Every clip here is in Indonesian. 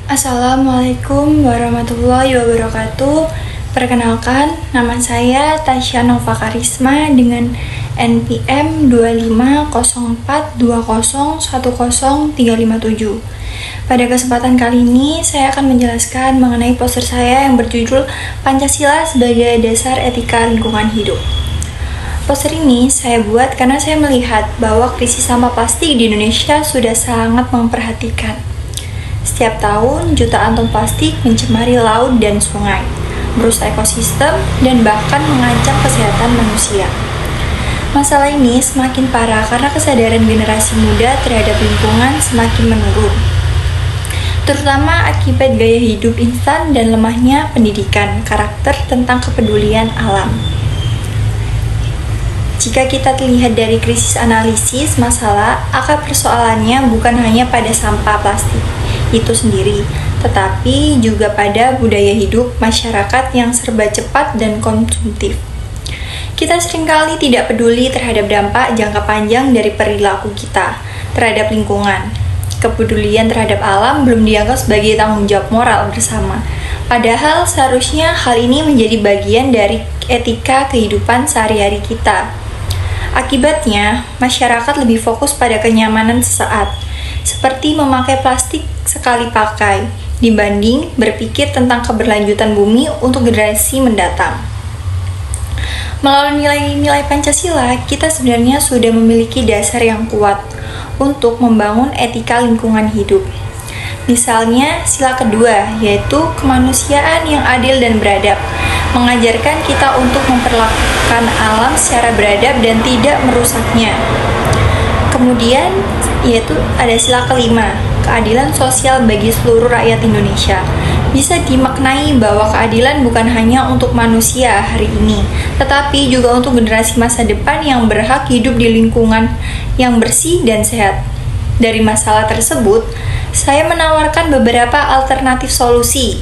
Assalamualaikum warahmatullahi wabarakatuh. Perkenalkan, nama saya Tasya Nova Karisma dengan NPM 250420101357. Pada kesempatan kali ini, saya akan menjelaskan mengenai poster saya yang berjudul Pancasila sebagai Dasar Etika Lingkungan Hidup. Poster ini saya buat karena saya melihat bahwa krisis sampah plastik di Indonesia sudah sangat memperhatikan. Setiap tahun, jutaan ton plastik mencemari laut dan sungai, merusak ekosistem, dan bahkan mengancam kesehatan manusia. Masalah ini semakin parah karena kesadaran generasi muda terhadap lingkungan semakin menurun, terutama akibat gaya hidup instan dan lemahnya pendidikan karakter tentang kepedulian alam. Jika kita lihat dari krisis analisis masalah, akar persoalannya bukan hanya pada sampah plastik itu sendiri, tetapi juga pada budaya hidup masyarakat yang serba cepat dan konsumtif. Kita seringkali tidak peduli terhadap dampak jangka panjang dari perilaku kita terhadap lingkungan. Kepedulian terhadap alam belum dianggap sebagai tanggung jawab moral bersama. Padahal seharusnya hal ini menjadi bagian dari etika kehidupan sehari-hari kita. Akibatnya, masyarakat lebih fokus pada kenyamanan sesaat, seperti memakai plastik sekali pakai, dibanding berpikir tentang keberlanjutan bumi untuk generasi mendatang. Melalui nilai-nilai Pancasila, kita sebenarnya sudah memiliki dasar yang kuat untuk membangun etika lingkungan hidup. Misalnya, sila kedua, yaitu kemanusiaan yang adil dan beradab, mengajarkan kita untuk memperlakukan alam secara beradab dan tidak merusaknya. Kemudian, yaitu ada sila kelima, keadilan sosial bagi seluruh rakyat Indonesia. Bisa dimaknai bahwa keadilan bukan hanya untuk manusia hari ini, tetapi juga untuk generasi masa depan yang berhak hidup di lingkungan yang bersih dan sehat. Dari masalah tersebut, saya menawarkan beberapa alternatif solusi.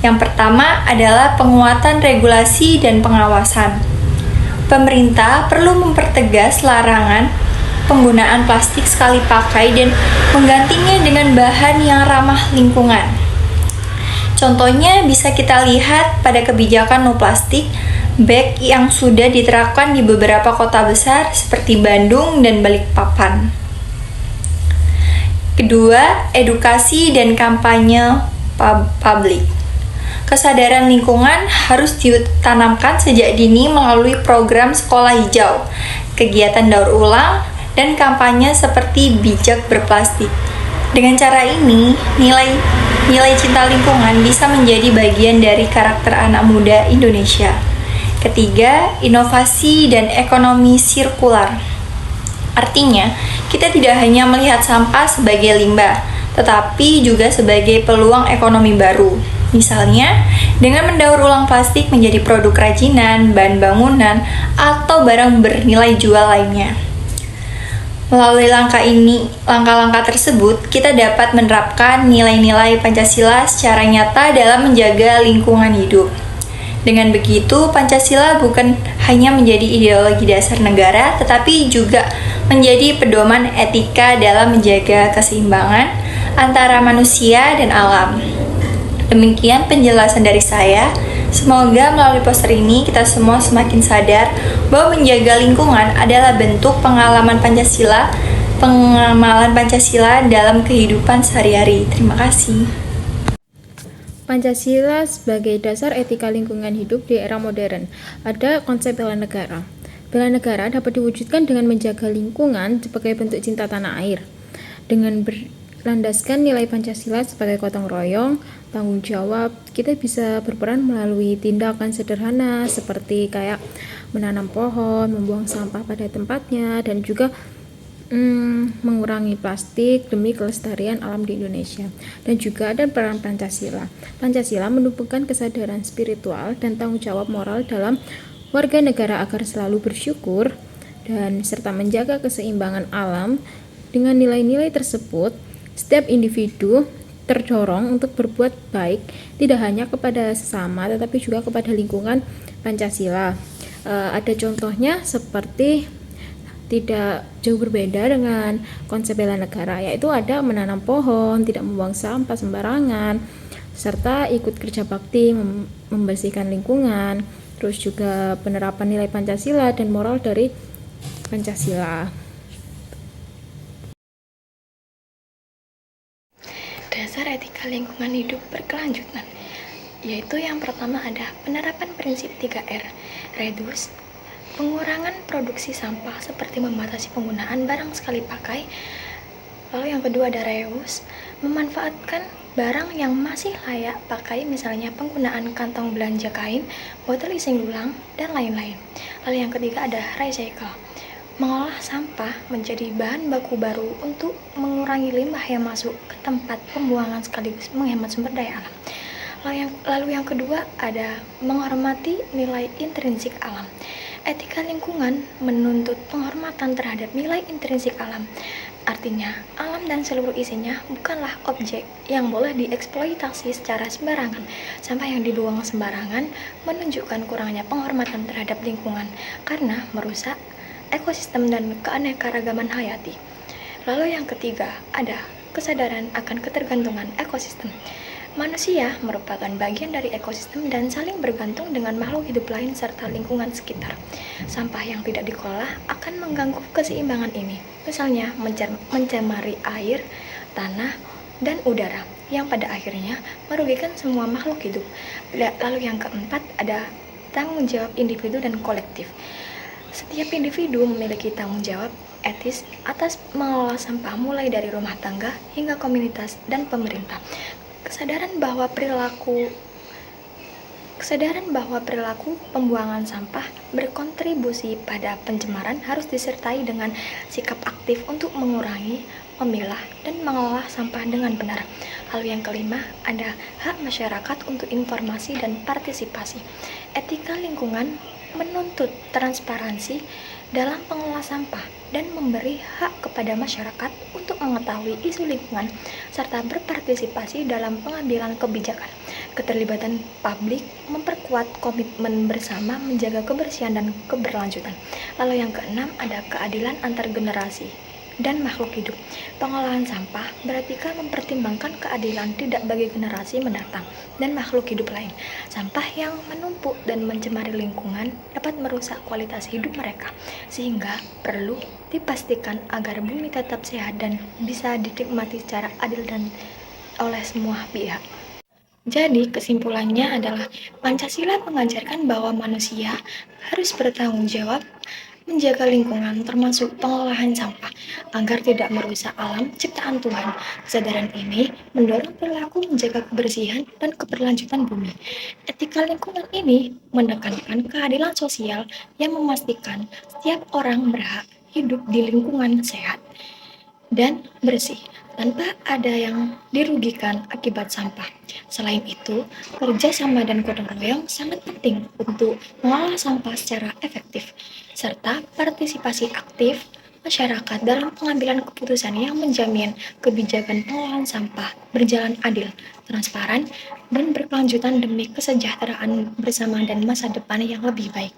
Yang pertama adalah penguatan regulasi dan pengawasan. Pemerintah perlu mempertegas larangan penggunaan plastik sekali pakai dan menggantinya dengan bahan yang ramah lingkungan. Contohnya bisa kita lihat pada kebijakan no plastik bag yang sudah diterapkan di beberapa kota besar seperti Bandung dan Balikpapan. Kedua, edukasi dan kampanye publik. Kesadaran lingkungan harus ditanamkan sejak dini melalui program sekolah hijau, kegiatan daur ulang, dan kampanye seperti bijak berplastik. Dengan cara ini, nilai cinta lingkungan bisa menjadi bagian dari karakter anak muda Indonesia. Ketiga, inovasi dan ekonomi sirkular. Artinya, kita tidak hanya melihat sampah sebagai limbah, tetapi juga sebagai peluang ekonomi baru. Misalnya, dengan mendaur ulang plastik menjadi produk kerajinan, bahan bangunan, atau barang bernilai jual lainnya. Melalui langkah-langkah tersebut, kita dapat menerapkan nilai-nilai Pancasila secara nyata dalam menjaga lingkungan hidup. Dengan begitu, Pancasila bukan hanya menjadi ideologi dasar negara, tetapi juga menjadi pedoman etika dalam menjaga keseimbangan antara manusia dan alam. Demikian penjelasan dari saya. Semoga melalui poster ini kita semua semakin sadar bahwa menjaga lingkungan adalah bentuk pengamalan Pancasila dalam kehidupan sehari-hari. Terima kasih. Pancasila sebagai dasar etika lingkungan hidup di era modern. Ada konsep bela negara. Bela negara dapat diwujudkan dengan menjaga lingkungan sebagai bentuk cinta tanah air. Dengan berlandaskan nilai Pancasila sebagai gotong royong, tanggung jawab, kita bisa berperan melalui tindakan sederhana seperti kayak menanam pohon, membuang sampah pada tempatnya, dan juga mengurangi plastik demi kelestarian alam di Indonesia. Dan juga ada peran Pancasila. Pancasila menumbuhkan kesadaran spiritual dan tanggung jawab moral dalam warga negara agar selalu bersyukur dan serta menjaga keseimbangan alam. Dengan nilai-nilai tersebut, setiap individu terdorong untuk berbuat baik tidak hanya kepada sesama tetapi juga kepada lingkungan Pancasila. Ada contohnya seperti tidak jauh berbeda dengan konsep bela negara, yaitu ada menanam pohon, tidak membuang sampah sembarangan, serta ikut kerja bakti membersihkan lingkungan, terus juga penerapan nilai Pancasila dan moral dari Pancasila. Dasar etika lingkungan hidup berkelanjutan, yaitu yang pertama ada penerapan prinsip 3R, reduce, pengurangan produksi sampah seperti membatasi penggunaan barang sekali pakai. Lalu yang kedua ada reuse, memanfaatkan barang yang masih layak pakai, misalnya penggunaan kantong belanja kain, botol isi ulang, dan lain-lain. Lalu yang ketiga ada recycle, mengolah sampah menjadi bahan baku baru untuk mengurangi limbah yang masuk ke tempat pembuangan sekaligus menghemat sumber daya alam. Lalu yang kedua ada menghormati nilai intrinsik alam. Etika lingkungan menuntut penghormatan terhadap nilai intrinsik alam. Artinya, alam dan seluruh isinya bukanlah objek yang boleh dieksploitasi secara sembarangan. Sampah yang dibuang sembarangan menunjukkan kurangnya penghormatan terhadap lingkungan karena merusak ekosistem dan keanekaragaman hayati. Lalu yang ketiga ada kesadaran akan ketergantungan ekosistem. Manusia merupakan bagian dari ekosistem dan saling bergantung dengan makhluk hidup lain serta lingkungan sekitar. Sampah yang tidak dikelola akan mengganggu keseimbangan ini, misalnya mencemari air, tanah, dan udara, yang pada akhirnya merugikan semua makhluk hidup. Lalu yang keempat ada tanggung jawab individu dan kolektif. Setiap individu memiliki tanggung jawab etis atas mengelola sampah mulai dari rumah tangga hingga komunitas dan pemerintah. Kesadaran bahwa perilaku pembuangan sampah berkontribusi pada pencemaran harus disertai dengan sikap aktif untuk mengurangi, memilah, dan mengolah sampah dengan benar. Lalu yang kelima, ada hak masyarakat untuk informasi dan partisipasi. Etika lingkungan menuntut transparansi dalam pengelola sampah dan memberi hak kepada masyarakat untuk mengetahui isu lingkungan serta berpartisipasi dalam pengambilan kebijakan. Keterlibatan publik memperkuat komitmen bersama menjaga kebersihan dan keberlanjutan. Lalu yang keenam ada keadilan antar generasi dan makhluk hidup. Pengolahan sampah berarti mempertimbangkan keadilan tidak bagi generasi mendatang dan makhluk hidup lain. Sampah yang menumpuk dan mencemari lingkungan dapat merusak kualitas hidup mereka, sehingga perlu dipastikan agar bumi tetap sehat dan bisa dinikmati secara adil dan oleh semua pihak. Jadi kesimpulannya adalah Pancasila mengajarkan bahwa manusia harus bertanggung jawab menjaga lingkungan termasuk pengolahan sampah agar tidak merusak alam ciptaan Tuhan. Kesadaran ini mendorong perilaku menjaga kebersihan dan keberlanjutan bumi. Etika lingkungan ini menekankan keadilan sosial yang memastikan setiap orang berhak hidup di lingkungan sehat dan bersih tanpa ada yang dirugikan akibat sampah. Selain itu, kerjasama dan gotong royong sangat penting untuk mengolah sampah secara efektif, serta partisipasi aktif masyarakat dalam pengambilan keputusan yang menjamin kebijakan pengolahan sampah berjalan adil, transparan, dan berkelanjutan demi kesejahteraan bersama dan masa depan yang lebih baik.